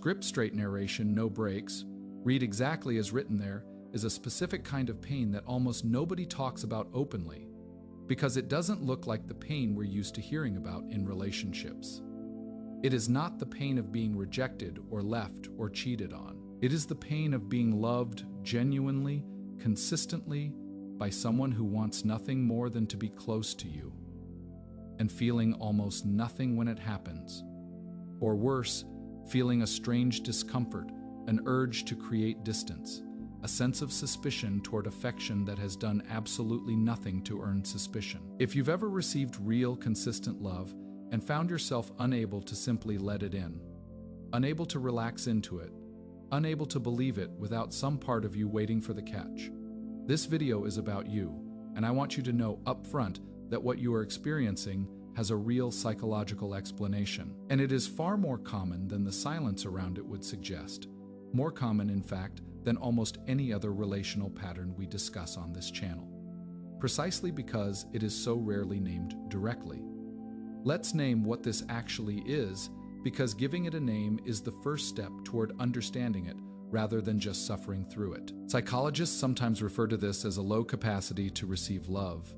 Script straight narration, no breaks, read exactly as written there, is a specific kind of pain that almost nobody talks about openly, because it doesn't look like the pain we're used to hearing about in relationships. It is not the pain of being rejected or left or cheated on. It is the pain of being loved genuinely, consistently, by someone who wants nothing more than to be close to you, and feeling almost nothing when it happens. Or worse, feeling a strange discomfort, an urge to create distance, a sense of suspicion toward affection that has done absolutely nothing to earn suspicion. If you've ever received real, consistent love and found yourself unable to simply let it in, unable to relax into it, unable to believe it without some part of you waiting for the catch, this video is about you, and I want you to know up front that what you are experiencing has a real psychological explanation, and it is far more common than the silence around it would suggest. More common, in fact, than almost any other relational pattern we discuss on this channel, precisely because it is so rarely named directly. Let's name what this actually is, because giving it a name is the first step toward understanding it, rather than just suffering through it. Psychologists sometimes refer to this as a low capacity to receive love,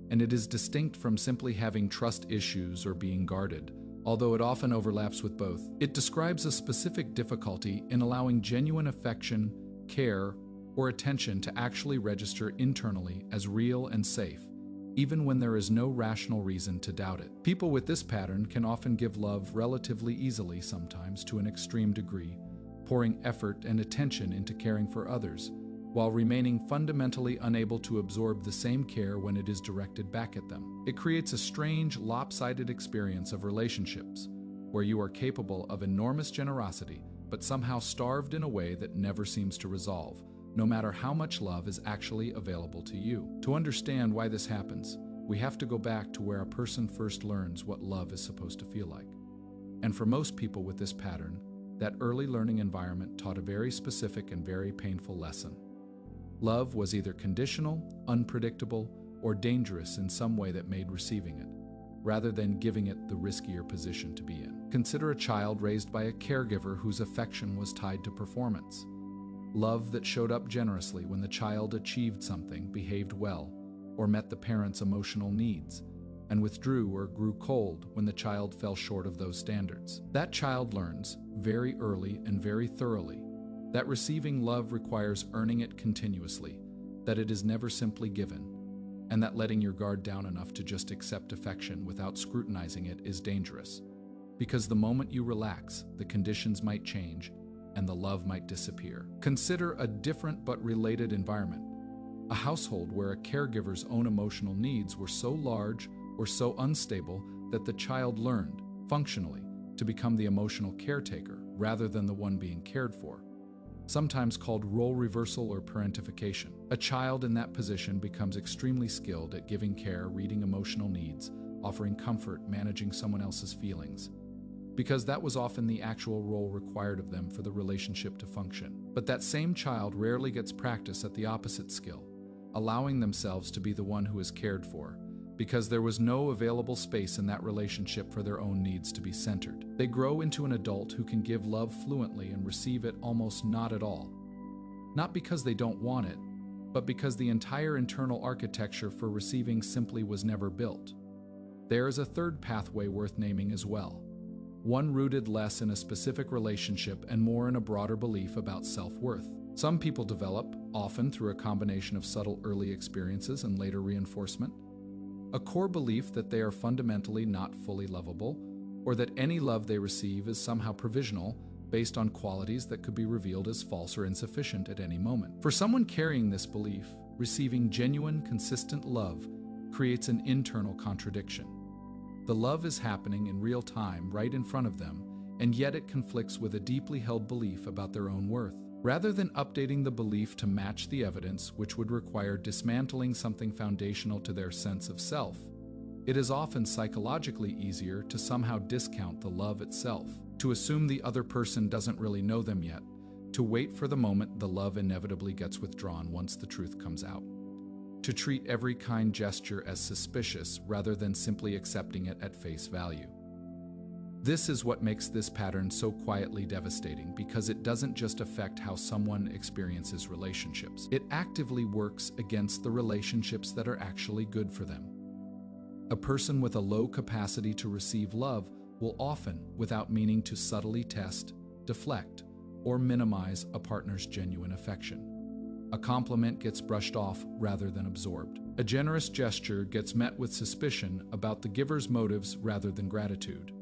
and it is distinct from simply having trust issues or being guarded, although it often overlaps with both. It describes a specific difficulty in allowing genuine affection, care, or attention to actually register internally as real and safe, even when there is no rational reason to doubt it. People with this pattern can often give love relatively easily, sometimes to an extreme degree, pouring effort and attention into caring for others, while remaining fundamentally unable to absorb the same care when it is directed back at them. It creates a strange, lopsided experience of relationships, where you are capable of enormous generosity, but somehow starved in a way that never seems to resolve, no matter how much love is actually available to you. To understand why this happens, we have to go back to where a person first learns what love is supposed to feel like. And for most people with this pattern, that early learning environment taught a very specific and very painful lesson. Love was either conditional, unpredictable, or dangerous in some way that made receiving it, rather than giving it the riskier position to be in. Consider a child raised by a caregiver whose affection was tied to performance. Love that showed up generously when the child achieved something, behaved well, or met the parent's emotional needs, and withdrew or grew cold when the child fell short of those standards. That child learns, very early and very thoroughly, that receiving love requires earning it continuously, that it is never simply given, and that letting your guard down enough to just accept affection without scrutinizing it is dangerous. Because the moment you relax, the conditions might change, and the love might disappear. Consider a different but related environment, a household where a caregiver's own emotional needs were so large or so unstable that the child learned, functionally, to become the emotional caretaker rather than the one being cared for, sometimes called role reversal or parentification. A child in that position becomes extremely skilled at giving care, reading emotional needs, offering comfort, managing someone else's feelings, because that was often the actual role required of them for the relationship to function. But that same child rarely gets practice at the opposite skill, allowing themselves to be the one who is cared for, because there was no available space in that relationship for their own needs to be centered. They grow into an adult who can give love fluently and receive it almost not at all. Not because they don't want it, but because the entire internal architecture for receiving simply was never built. There is a third pathway worth naming as well, one rooted less in a specific relationship and more in a broader belief about self-worth. Some people develop, often through a combination of subtle early experiences and later reinforcement, a core belief that they are fundamentally not fully lovable, or that any love they receive is somehow provisional, based on qualities that could be revealed as false or insufficient at any moment. For someone carrying this belief, receiving genuine, consistent love creates an internal contradiction. The love is happening in real time, right in front of them, and yet it conflicts with a deeply held belief about their own worth. Rather than updating the belief to match the evidence, which would require dismantling something foundational to their sense of self, it is often psychologically easier to somehow discount the love itself, to assume the other person doesn't really know them yet, to wait for the moment the love inevitably gets withdrawn once the truth comes out, to treat every kind gesture as suspicious rather than simply accepting it at face value. This is what makes this pattern so quietly devastating, because it doesn't just affect how someone experiences relationships. It actively works against the relationships that are actually good for them. A person with a low capacity to receive love will often, without meaning to, subtly test, deflect, or minimize a partner's genuine affection. A compliment gets brushed off rather than absorbed. A generous gesture gets met with suspicion about the giver's motives rather than gratitude.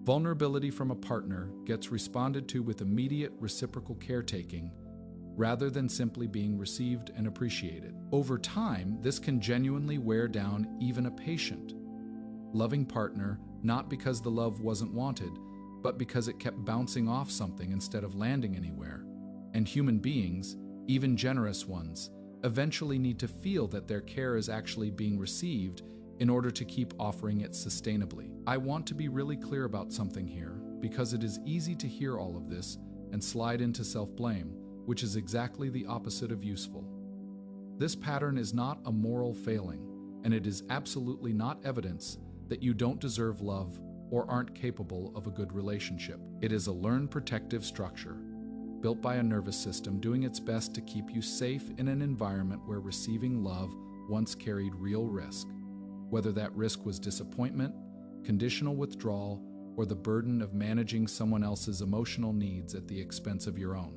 Vulnerability from a partner gets responded to with immediate reciprocal caretaking rather than simply being received and appreciated. Over time, this can genuinely wear down even a patient, loving partner, not because the love wasn't wanted, but because it kept bouncing off something instead of landing anywhere. And human beings, even generous ones, eventually need to feel that their care is actually being received in order to keep offering it sustainably. I want to be really clear about something here, because it is easy to hear all of this and slide into self-blame, which is exactly the opposite of useful. This pattern is not a moral failing, and it is absolutely not evidence that you don't deserve love or aren't capable of a good relationship. It is a learned protective structure, built by a nervous system doing its best to keep you safe in an environment where receiving love once carried real risk, whether that risk was disappointment, conditional withdrawal, or the burden of managing someone else's emotional needs at the expense of your own.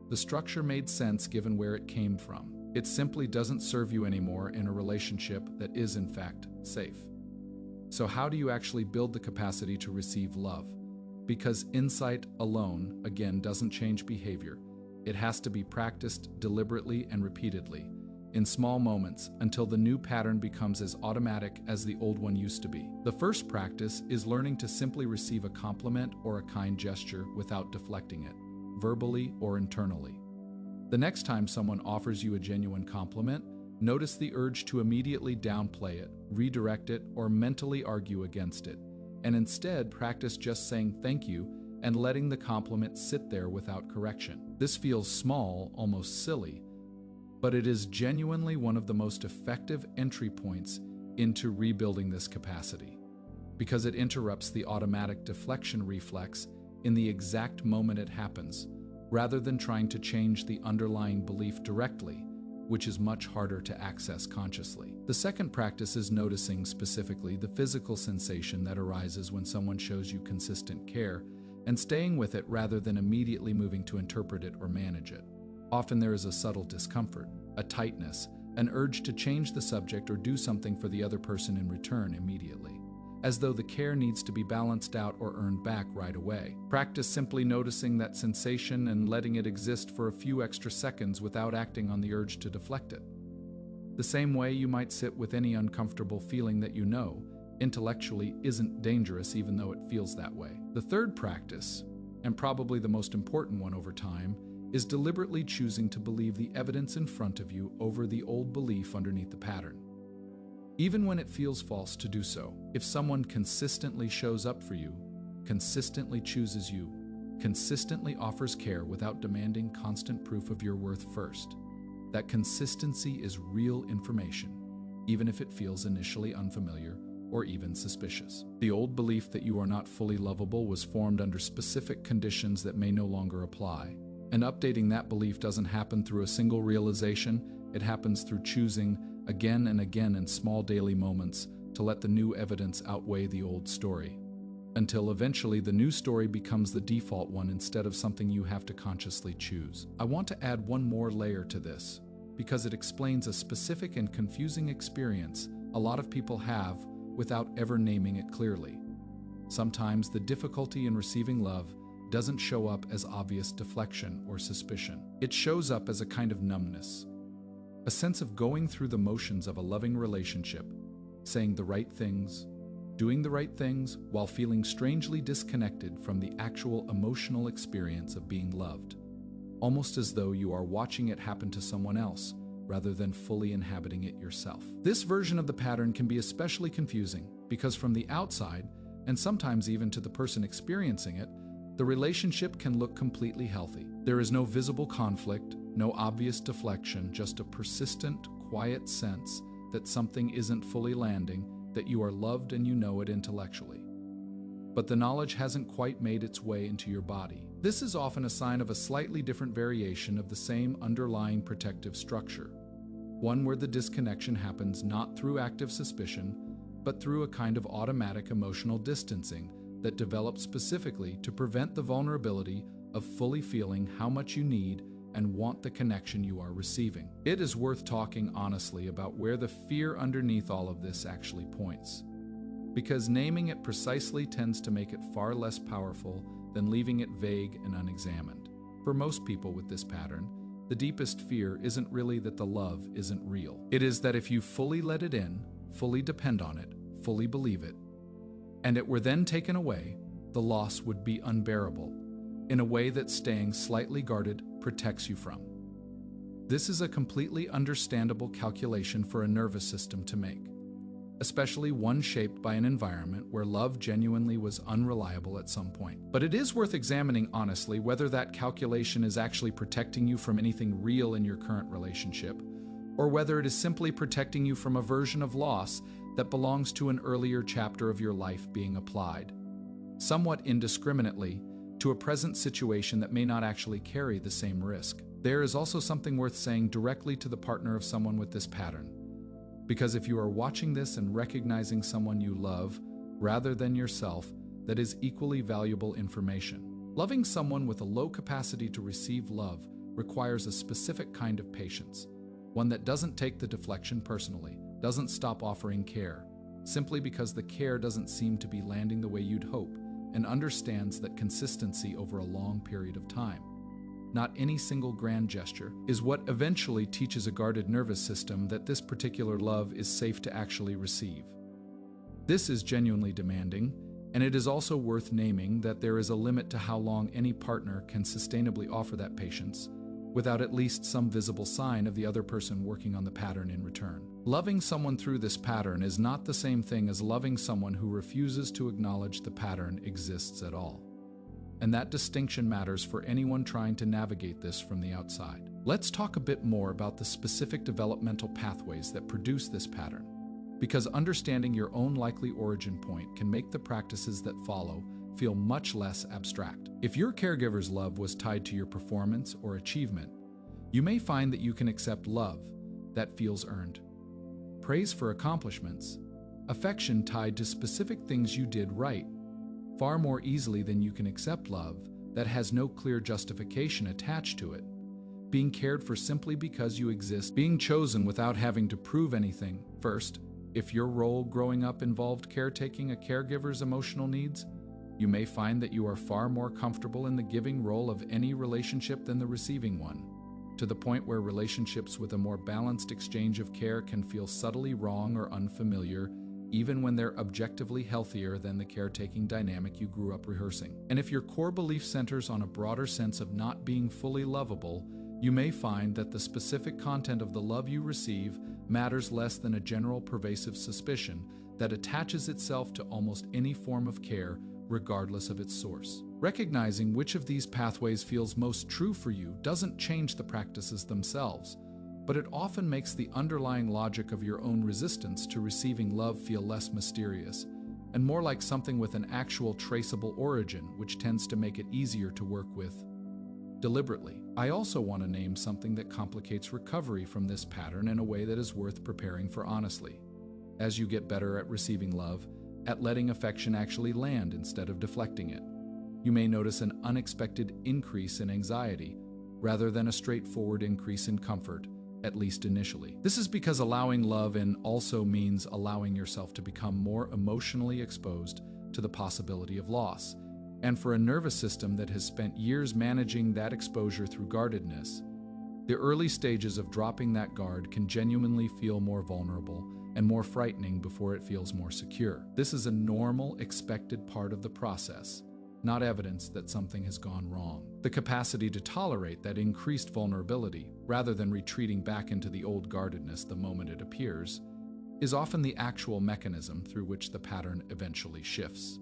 The structure made sense given where it came from. It simply doesn't serve you anymore in a relationship that is, in fact, safe. So how do you actually build the capacity to receive love? Because insight alone, again, doesn't change behavior. It has to be practiced deliberately and repeatedly, in small moments, until the new pattern becomes as automatic as the old one used to be. The first practice is learning to simply receive a compliment or a kind gesture without deflecting it, verbally or internally. The next time someone offers you a genuine compliment, notice the urge to immediately downplay it, redirect it, or mentally argue against it, and instead practice just saying thank you and letting the compliment sit there without correction. This feels small, almost silly, but it is genuinely one of the most effective entry points into rebuilding this capacity, because it interrupts the automatic deflection reflex in the exact moment it happens, rather than trying to change the underlying belief directly, which is much harder to access consciously. The second practice is noticing specifically the physical sensation that arises when someone shows you consistent care, and staying with it rather than immediately moving to interpret it or manage it. Often there is a subtle discomfort, a tightness, an urge to change the subject or do something for the other person in return immediately, as though the care needs to be balanced out or earned back right away. Practice simply noticing that sensation and letting it exist for a few extra seconds without acting on the urge to deflect it. The same way you might sit with any uncomfortable feeling that you know, intellectually, isn't dangerous even though it feels that way. The third practice, and probably the most important one over time, is deliberately choosing to believe the evidence in front of you over the old belief underneath the pattern. Even when it feels false to do so, if someone consistently shows up for you, consistently chooses you, consistently offers care without demanding constant proof of your worth first, that consistency is real information, even if it feels initially unfamiliar or even suspicious. The old belief that you are not fully lovable was formed under specific conditions that may no longer apply. And updating that belief doesn't happen through a single realization, it happens through choosing again and again in small daily moments to let the new evidence outweigh the old story, until eventually the new story becomes the default one instead of something you have to consciously choose. I want to add one more layer to this, because it explains a specific and confusing experience a lot of people have without ever naming it clearly. Sometimes the difficulty in receiving love doesn't show up as obvious deflection or suspicion. It shows up as a kind of numbness, a sense of going through the motions of a loving relationship, saying the right things, doing the right things, while feeling strangely disconnected from the actual emotional experience of being loved, almost as though you are watching it happen to someone else rather than fully inhabiting it yourself. This version of the pattern can be especially confusing because from the outside, and sometimes even to the person experiencing it, the relationship can look completely healthy. There is no visible conflict, no obvious deflection, just a persistent, quiet sense that something isn't fully landing, that you are loved and you know it intellectually. but the knowledge hasn't quite made its way into your body. This is often a sign of a slightly different variation of the same underlying protective structure, one where the disconnection happens not through active suspicion, but through a kind of automatic emotional distancing that develops specifically to prevent the vulnerability of fully feeling how much you need and want the connection you are receiving. It is worth talking honestly about where the fear underneath all of this actually points, because naming it precisely tends to make it far less powerful than leaving it vague and unexamined. For most people with this pattern, the deepest fear isn't really that the love isn't real. It is that if you fully let it in, fully depend on it, fully believe it, and it were then taken away, the loss would be unbearable, in a way that staying slightly guarded protects you from. This is a completely understandable calculation for a nervous system to make, especially one shaped by an environment where love genuinely was unreliable at some point. But it is worth examining honestly whether that calculation is actually protecting you from anything real in your current relationship, or whether it is simply protecting you from a version of loss that belongs to an earlier chapter of your life being applied, somewhat indiscriminately, to a present situation that may not actually carry the same risk. There is also something worth saying directly to the partner of someone with this pattern, because if you are watching this and recognizing someone you love rather than yourself, that is equally valuable information. Loving someone with a low capacity to receive love requires a specific kind of patience, one that doesn't take the deflection personally, doesn't stop offering care, simply because the care doesn't seem to be landing the way you'd hope, and understands that consistency over a long period of time, not any single grand gesture, is what eventually teaches a guarded nervous system that this particular love is safe to actually receive. This is genuinely demanding, and it is also worth naming that there is a limit to how long any partner can sustainably offer that patience without at least some visible sign of the other person working on the pattern in return. Loving someone through this pattern is not the same thing as loving someone who refuses to acknowledge the pattern exists at all. And that distinction matters for anyone trying to navigate this from the outside. Let's talk a bit more about the specific developmental pathways that produce this pattern, because understanding your own likely origin point can make the practices that follow feel much less abstract. If your caregiver's love was tied to your performance or achievement, you may find that you can accept love that feels earned, praise for accomplishments, affection tied to specific things you did right, far more easily than you can accept love that has no clear justification attached to it, being cared for simply because you exist, being chosen without having to prove anything. First, if your role growing up involved caretaking a caregiver's emotional needs, you may find that you are far more comfortable in the giving role of any relationship than the receiving one, to the point where relationships with a more balanced exchange of care can feel subtly wrong or unfamiliar, even when they're objectively healthier than the caretaking dynamic you grew up rehearsing. And if your core belief centers on a broader sense of not being fully lovable, you may find that the specific content of the love you receive matters less than a general pervasive suspicion that attaches itself to almost any form of care, regardless of its source. Recognizing which of these pathways feels most true for you doesn't change the practices themselves, but it often makes the underlying logic of your own resistance to receiving love feel less mysterious and more like something with an actual traceable origin, which tends to make it easier to work with deliberately. I also want to name something that complicates recovery from this pattern in a way that is worth preparing for honestly. As you get better at receiving love, at letting affection actually land instead of deflecting it, you may notice an unexpected increase in anxiety rather than a straightforward increase in comfort, at least initially. This is because allowing love in also means allowing yourself to become more emotionally exposed to the possibility of loss. And for a nervous system that has spent years managing that exposure through guardedness, the early stages of dropping that guard can genuinely feel more vulnerable and more frightening before it feels more secure. This is a normal, expected part of the process, not evidence that something has gone wrong. The capacity to tolerate that increased vulnerability, rather than retreating back into the old guardedness the moment it appears, is often the actual mechanism through which the pattern eventually shifts.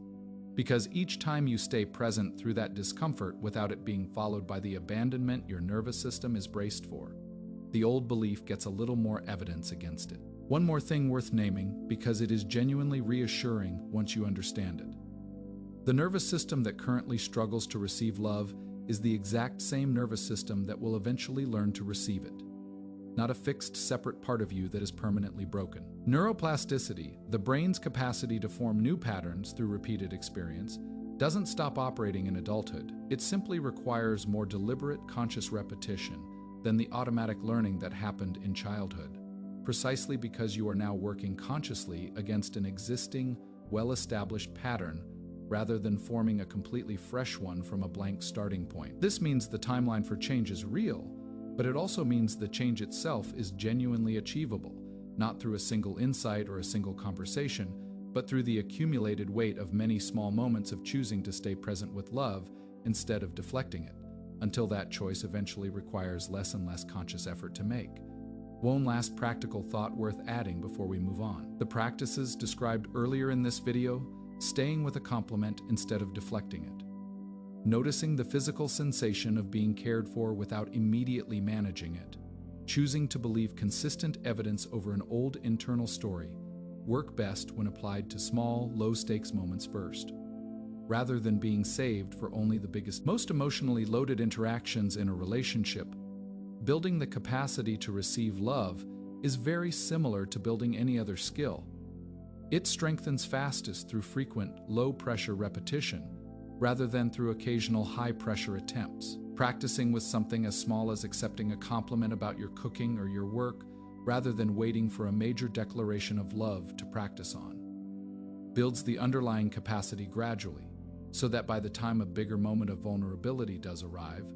Because each time you stay present through that discomfort without it being followed by the abandonment your nervous system is braced for, the old belief gets a little more evidence against it. One more thing worth naming, because it is genuinely reassuring once you understand it. The nervous system that currently struggles to receive love is the exact same nervous system that will eventually learn to receive it, not a fixed, separate part of you that is permanently broken. Neuroplasticity, the brain's capacity to form new patterns through repeated experience, doesn't stop operating in adulthood. It simply requires more deliberate, conscious repetition than the automatic learning that happened in childhood, precisely because you are now working consciously against an existing, well-established pattern rather than forming a completely fresh one from a blank starting point. This means the timeline for change is real, but it also means the change itself is genuinely achievable, not through a single insight or a single conversation, but through the accumulated weight of many small moments of choosing to stay present with love instead of deflecting it, until that choice eventually requires less and less conscious effort to make. One last practical thought worth adding before we move on. The practices described earlier in this video, staying with a compliment instead of deflecting it, noticing the physical sensation of being cared for without immediately managing it, choosing to believe consistent evidence over an old internal story, work best when applied to small, low-stakes moments first, rather than being saved for only the biggest, most emotionally loaded interactions in a relationship. Building the capacity to receive love is very similar to building any other skill. It strengthens fastest through frequent, low-pressure repetition, rather than through occasional high-pressure attempts. Practicing with something as small as accepting a compliment about your cooking or your work, rather than waiting for a major declaration of love to practice on, builds the underlying capacity gradually, so that by the time a bigger moment of vulnerability does arrive,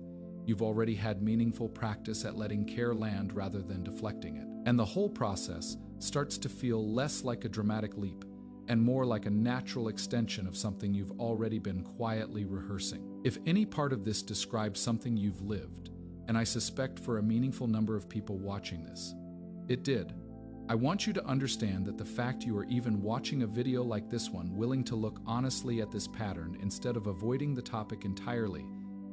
you've already had meaningful practice at letting care land rather than deflecting it. And the whole process starts to feel less like a dramatic leap and more like a natural extension of something you've already been quietly rehearsing. If any part of this describes something you've lived, and I suspect for a meaningful number of people watching this, it did, I want you to understand that the fact you are even watching a video like this one, willing to look honestly at this pattern instead of avoiding the topic entirely,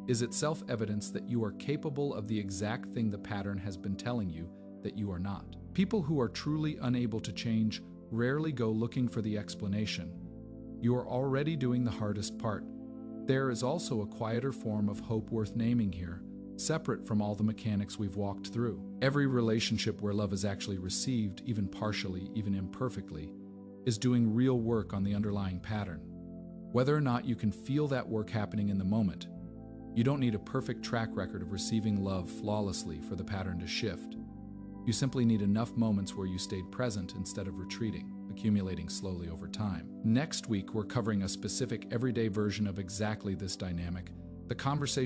is itself evidence that you are capable of the exact thing the pattern has been telling you that you are not. People who are truly unable to change rarely go looking for the explanation. You are already doing the hardest part. There is also a quieter form of hope worth naming here, separate from all the mechanics we've walked through. Every relationship where love is actually received, even partially, even imperfectly, is doing real work on the underlying pattern. Whether or not you can feel that work happening in the moment, you don't need a perfect track record of receiving love flawlessly for the pattern to shift. You simply need enough moments where you stayed present instead of retreating, accumulating slowly over time. Next week, we're covering a specific everyday version of exactly this dynamic, the conversation